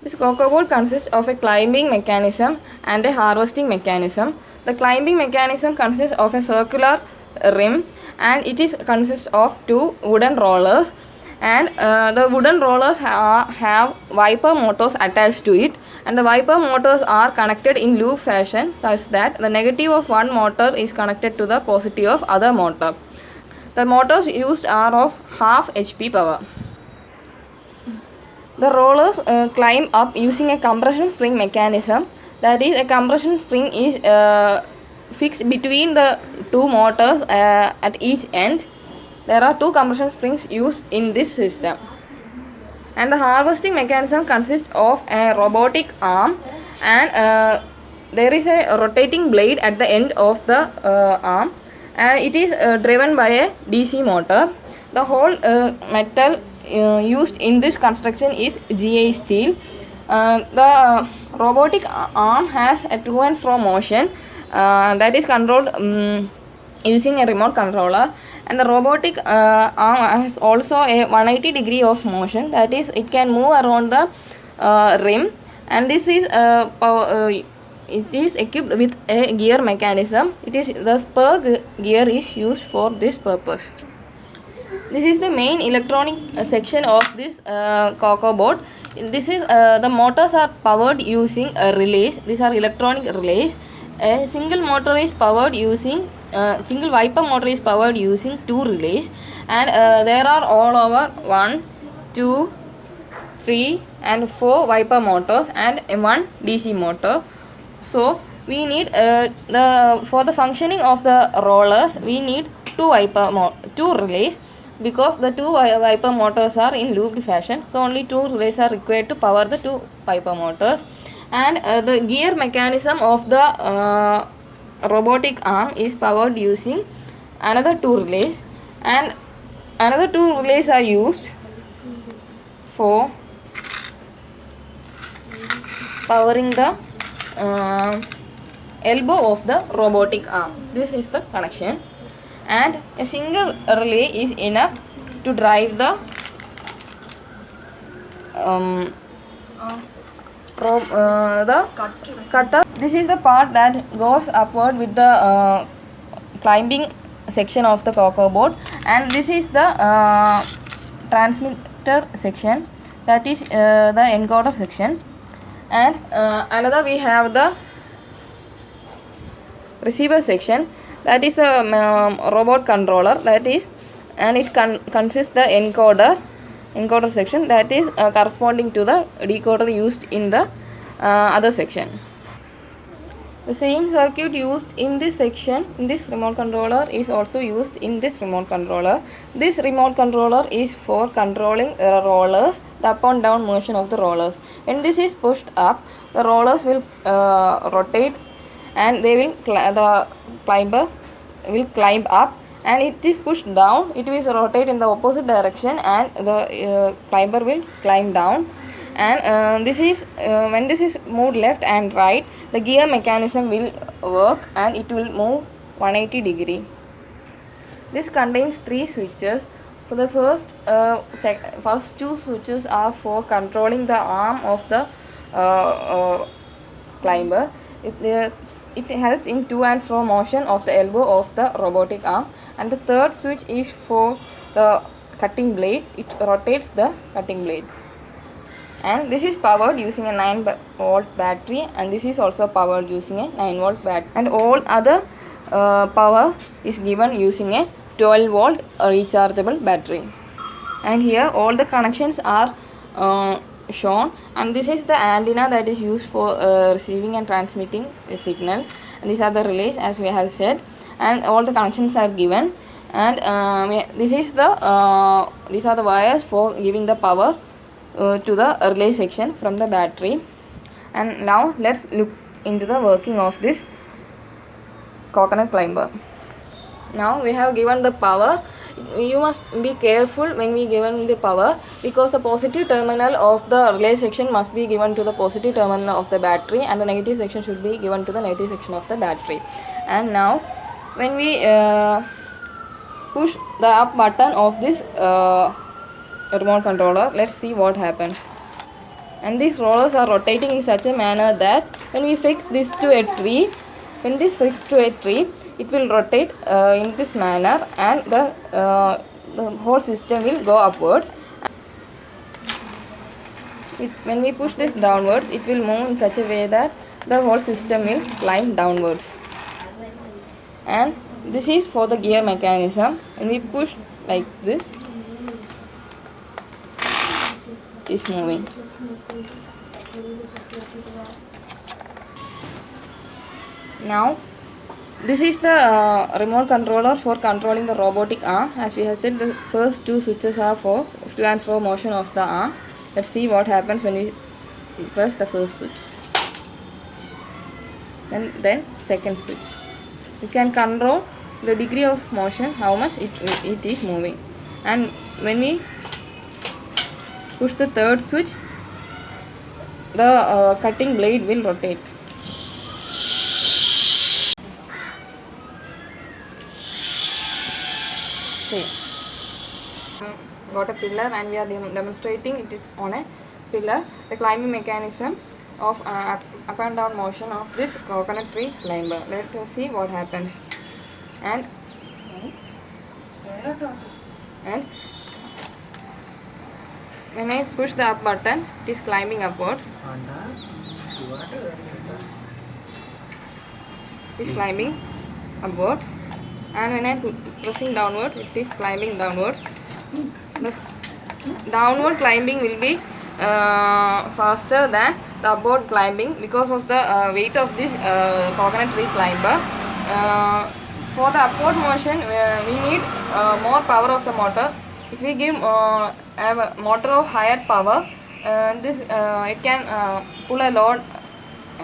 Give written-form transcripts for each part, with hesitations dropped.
This cocoa board consists of a climbing mechanism and a harvesting mechanism. The climbing mechanism consists of a circular rim, and it is consists of two wooden rollers, and the wooden rollers have wiper motors attached to it, and the wiper motors are connected in loop fashion such that the negative of one motor is connected to the positive of other motor. The motors used are of half HP power. The rollers climb up using a compression spring mechanism. That is, a compression spring is fixed between the two motors at each end. There are two compression springs used in this system. And the harvesting mechanism consists of a robotic arm, and there is a rotating blade at the end of the arm, and it is driven by a DC motor. The whole metal used in this construction is GI steel. The robotic arm has a to and fro motion that is controlled using a remote controller, and the robotic arm has also a 180 degree of motion, that is, it can move around the rim, and this is it is equipped with a gear mechanism. It is the spur gear is used for this purpose. This is the main electronic section of this cocoa board. This is the motors are powered using relays. These are electronic relays. A single motor is powered using single wiper motor is powered using two relays, and there are all over 1, 2, 3 and 4 wiper motors and one DC motor. So we need for the functioning of the rollers we need two relays, because the two wiper motors are in looped fashion, so only two relays are required to power the two wiper motors. And the gear mechanism of the robotic arm is powered using another two relays, and another two relays are used for powering the elbow of the robotic arm. This is the connection, and a single relay is enough to drive the cutter. This is the part that goes upward with the climbing section of the cocoa board, and this is the transmitter section, that is the encoder section, and another we have the receiver section, that is the robot controller, that is, and it consists the encoder section, that is corresponding to the decoder used in the other section. The same circuit used in this section, in this remote controller, is also used in this remote controller. This remote controller is for controlling the rollers, the up and down motion of the rollers. When this is pushed up, the rollers will rotate, and they will the climber will climb up, and it is pushed down, it will rotate in the opposite direction, and the climber will climb down. And this is when this is moved left and right, the gear mechanism will work and it will move 180 degree. This contains 3 switches. For the first two switches are for controlling the arm of the climber. It helps in to and fro motion of the elbow of the robotic arm, and the third switch is for the cutting blade. It rotates the cutting blade, and this is powered using a 9-volt battery, and this is also powered using a 9-volt battery, and all other power is given using a 12-volt rechargeable battery. And here all the connections are shown, and this is the antenna that is used for receiving and transmitting signals, and these are the relays as we have said, and all the connections are given, and these are the wires for giving the power to the relay section from the battery. And now let's look into the working of this coconut climber. Now we have given the power. You must be careful when we given the power, because the positive terminal of the relay section must be given to the positive terminal of the battery, and the negative section should be given to the negative section of the battery. And now when we push the up button of this remote controller, let's see what happens. and these rollers are rotating in such a manner that when we fix this to a tree, it will rotate in this manner, and the whole system will go upwards. When we push this downwards, it will move in such a way that the whole system will climb downwards. And this is for the gear mechanism. When we push like this, it is moving. Now this is the remote controller for controlling the robotic arm. As we have said, the first two switches are for to and fro motion of the arm. Let's see what happens when we press the first switch, and then second switch. You can control the degree of motion, how much it is moving. And when we push the third switch, the cutting blade will rotate. See, got a pillar, and we are demonstrating it on a pillar, the climbing mechanism of up and down motion of this coconut tree climber. Let us see what happens. And when I push the up button, it is climbing upwards. It is climbing upwards. And when I am pressing downwards, it is climbing downwards. The downward climbing will be faster than the upward climbing because of the weight of this coconut tree climber. For the upward motion, we need more power of the motor. If we give a motor of higher power, it can pull a load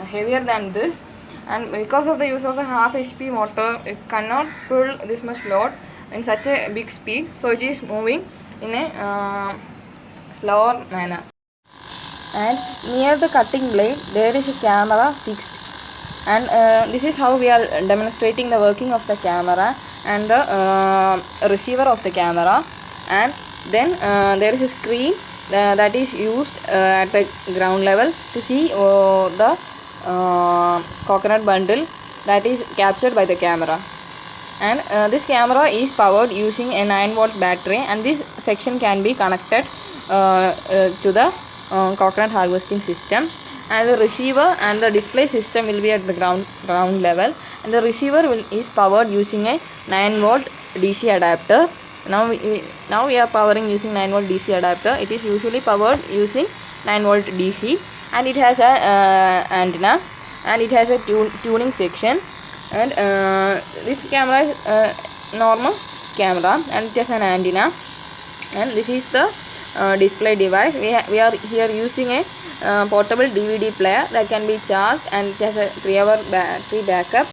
heavier than this, and because of the use of a half HP motor, it cannot pull this much load in such a big speed, so it is moving in a slower manner. And near the cutting blade there is a camera fixed, and this is how we are demonstrating the working of the camera and the receiver of the camera. And then there is a screen that is used at the ground level to see the coconut bundle that is captured by the camera. And this camera is powered using a 9-volt battery, and this section can be connected to the coconut harvesting system. And the receiver and the display system will be at the ground level, and the receiver is powered using a 9-volt DC adapter. Now we are powering using 9-volt DC adapter. It is usually powered using 9-volt DC, and it has a antenna, and it has a tuning section. And this camera is normal camera, and it has an antenna. And this is the display device. We are here using a portable DVD player that can be charged, and it has a 3-hour battery backup.